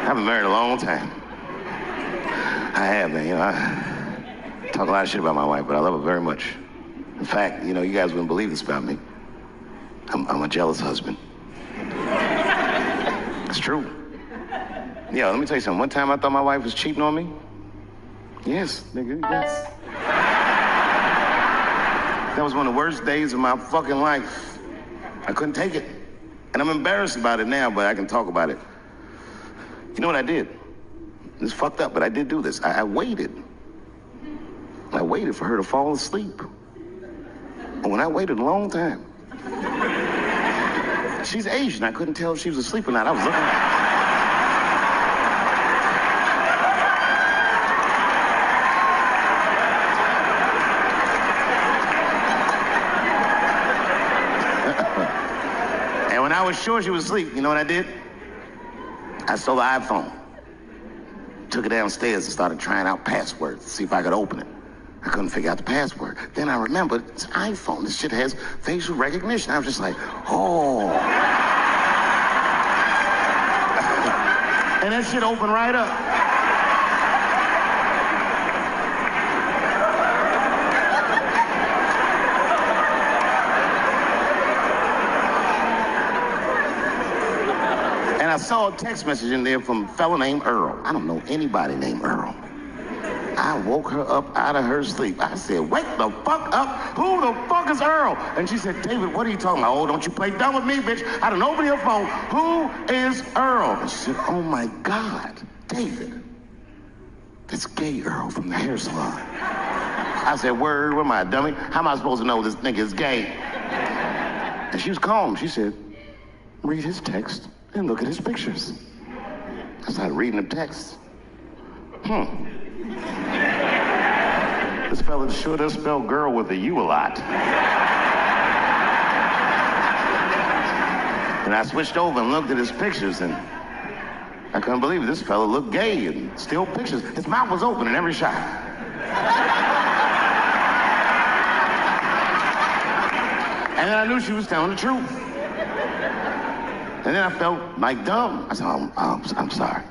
I've been married a long time. I have, man. You know, I talk a lot of shit about my wife, but I love her very much. In fact, you know, you guys wouldn't believe this about me. I'm a jealous husband. It's true. Yeah, let me tell you something. One time I thought my wife was cheating on me. Yes, nigga, yes. That was one of the worst days of my fucking life. I couldn't take it. And I'm embarrassed about it now, but I can talk about it. You know what I did? It's fucked up, but I did do this. I waited. I waited for her to fall asleep. And when I waited a long time, she's Asian. I couldn't tell if she was asleep or not. I was looking at her. And when I was sure she was asleep, you know what I did? I stole the iPhone, took it downstairs and started trying out passwords to see if I could open it. I couldn't figure out the password. Then I remembered, it's an iPhone. This shit has facial recognition. I was just like, oh. And that shit opened right up. And I saw a text message in there from a fella named Earl. I don't know anybody named Earl. I woke her up out of her sleep. I said, wake the fuck up. Who the fuck is Earl? And she said, David, what are you talking about? Oh, don't you play dumb with me, bitch. I done opened your phone. Who is Earl? And she said, oh my God, David. That's gay Earl from the hair salon. I said, word, where am I, dummy? How am I supposed to know this nigga is gay? And she was calm. She said, read his text and look at his pictures. I started reading the text. This fella sure does spell girl with a U a lot. And I switched over and looked at his pictures, and I couldn't believe it. This fella looked gay and still pictures. His mouth was open in every shot. And then I knew she was telling the truth. And then I felt like dumb. I said, I'm sorry.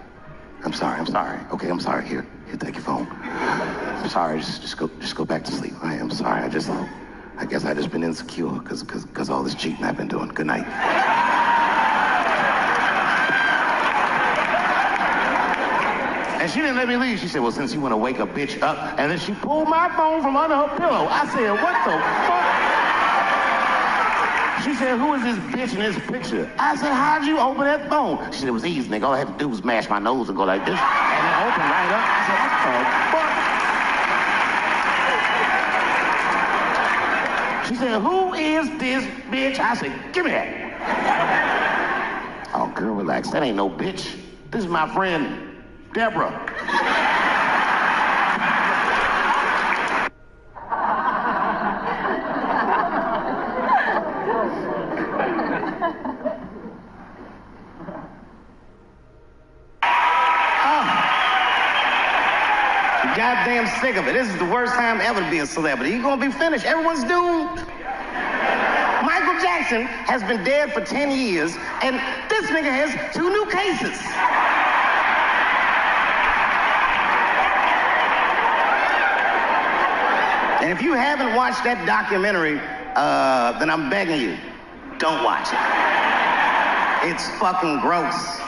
I'm sorry. Okay, I'm sorry. Here, take your phone. I'm sorry, just go back to sleep. I am sorry. I guess I just been insecure because all this cheating I've been doing. Good night. And she didn't let me leave. She said, well, since you want to wake a bitch up, and then she pulled my phone from under her pillow. I said, what the fuck? She said, who is this bitch in this picture? I said, how'd you open that phone? She said, it was easy, nigga. All I had to do was mash my nose and go like this, and it opened right up. I said, what the fuck? She said, who is this bitch? I said, give me that. Oh, girl, relax. That ain't no bitch. This is my friend, Deborah. Goddamn sick of it. This is the worst time ever to be a celebrity. You're gonna be finished. Everyone's doomed. Michael Jackson has been dead for 10 years, and this nigga has 2 new cases. And if you haven't watched that documentary, then I'm begging you, don't watch it. It's fucking gross.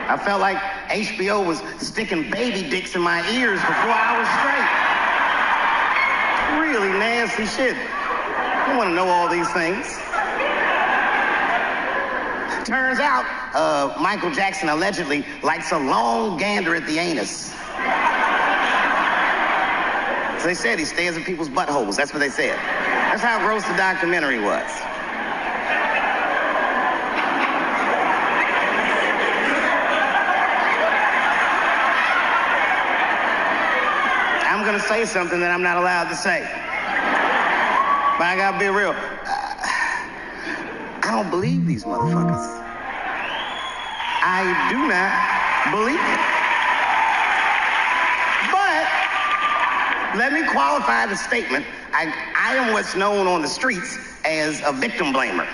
I felt like HBO was sticking baby dicks in my ears for 4 hours straight. Really nasty shit. I don't want to know all these things. Turns out, Michael Jackson allegedly likes a long gander at the anus. So they said he stares at people's buttholes. That's what they said. That's how gross the documentary was. I'm gonna say something that I'm not allowed to say. But I gotta be real. I don't believe these motherfuckers. I do not believe it. But let me qualify the statement. I am what's known on the streets as a victim blamer.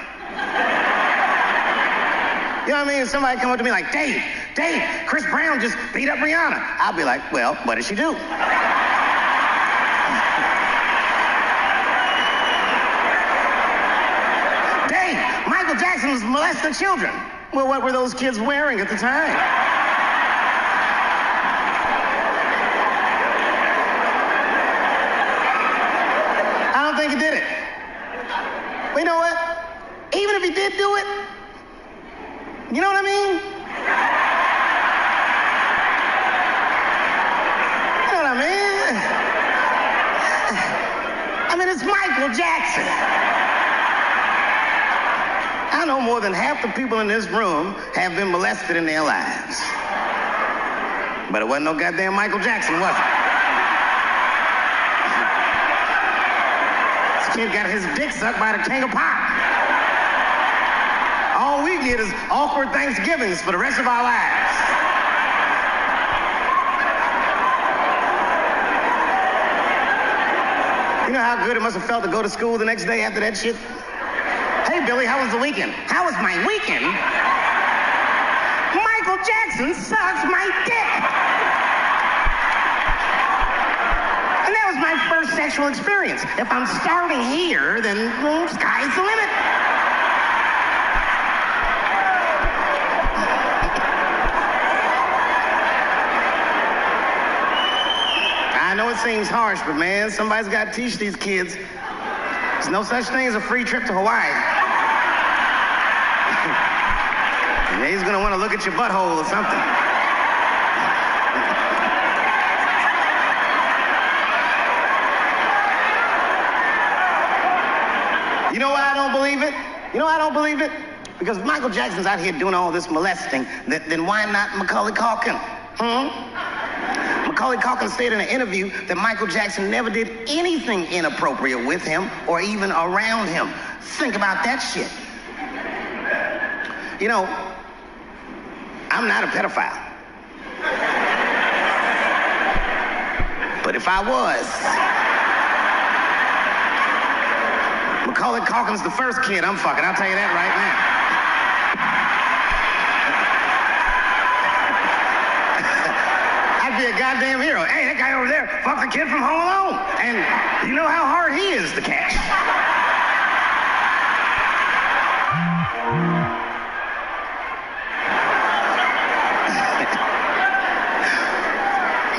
You know what I mean? Somebody come up to me like, Dave, Dave, Chris Brown just beat up Rihanna. I'll be like, well, what did she do? Dave, Michael Jackson was molesting children. Well, what were those kids wearing at the time? I don't think he did it. But you know what? Even if he did do it, you know what I mean? You know what I mean? I mean, it's Michael Jackson. I know more than half the people in this room have been molested in their lives. But it wasn't no goddamn Michael Jackson, was it? This kid got his dick sucked by the king of pop. All we get is awkward Thanksgivings for the rest of our lives. You know how good it must have felt to go to school the next day after that shit? Hey, Billy, how was the weekend? How was my weekend? Michael Jackson sucks my dick. And that was my first sexual experience. If I'm starting here, then sky's the limit. I know it seems harsh, but man, somebody's got to teach these kids. There's no such thing as a free trip to Hawaii. He's gonna want to look at your butthole or something. You know why I don't believe it? You know why I don't believe it? Because if Michael Jackson's out here doing all this molesting, then why not Macaulay Culkin? Macaulay Culkin stated in an interview that Michael Jackson never did anything inappropriate with him or even around him. Think about that shit. You know, I'm not a pedophile. But if I was, Macaulay Culkin's the first kid I'm fucking, I'll tell you that right now. I'd be a goddamn hero. Hey, that guy over there fucked the kid from Home Alone. And you know how hard he is to catch.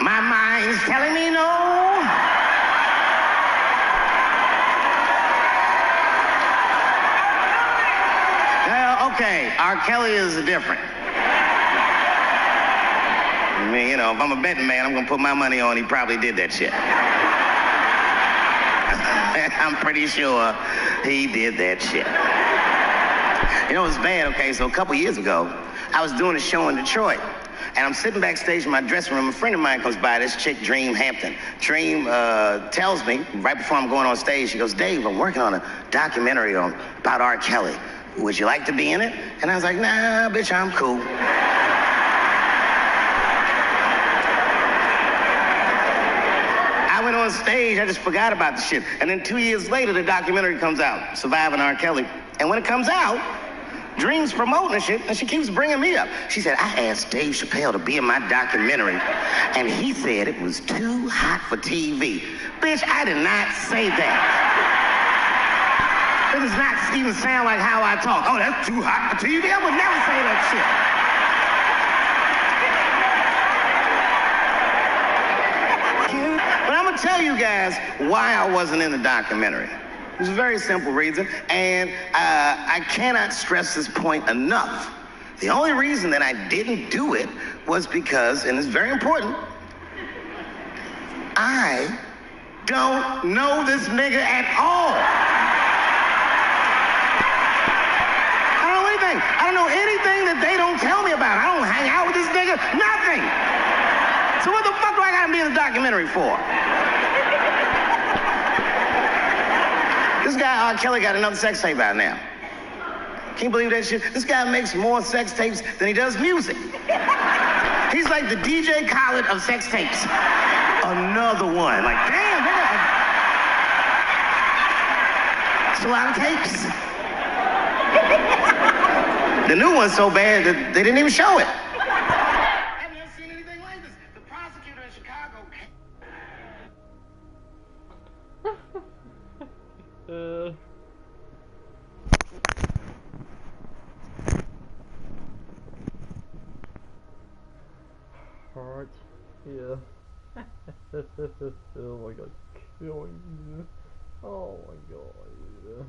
My mind's telling me no. Okay, R. Kelly is different. I mean, you know, if I'm a betting man, I'm gonna put my money on he probably did that shit. I'm pretty sure he did that shit. You know, it was bad, okay, so a couple years ago, I was doing a show in Detroit, and I'm sitting backstage in my dressing room. A friend of mine comes by, this chick, Dream Hampton. Dream tells me, right before I'm going on stage, she goes, Dave, I'm working on a documentary about R. Kelly. Would you like to be in it? And I was like, nah, bitch, I'm cool. I went on stage, I just forgot about the shit. And then 2 years later, the documentary comes out, Surviving R. Kelly. And when it comes out, Dream's promoting the shit, and she keeps bringing me up. She said, I asked Dave Chappelle to be in my documentary, and he said it was too hot for TV. Bitch, I did not say that. It does not even sound like how I talk. Oh, that's too hot for TV? I would never say that shit. But I'm gonna tell you guys why I wasn't in the documentary. There's a very simple reason, and I cannot stress this point enough. The only reason that I didn't do it was because, and it's very important, I don't know this nigga at all. I don't know anything that they don't tell me about. I don't hang out with this nigga, nothing. So what the fuck do I gotta be in the documentary for? This guy, R. Kelly, got another sex tape out now. Can you believe that shit? This guy makes more sex tapes than he does music. He's like the DJ Khaled of sex tapes. Another one. Like, damn, nigga. It's a lot of tapes. The new one's so bad that they didn't even show it. Alright, yeah. Oh my god, killing me. Oh my god.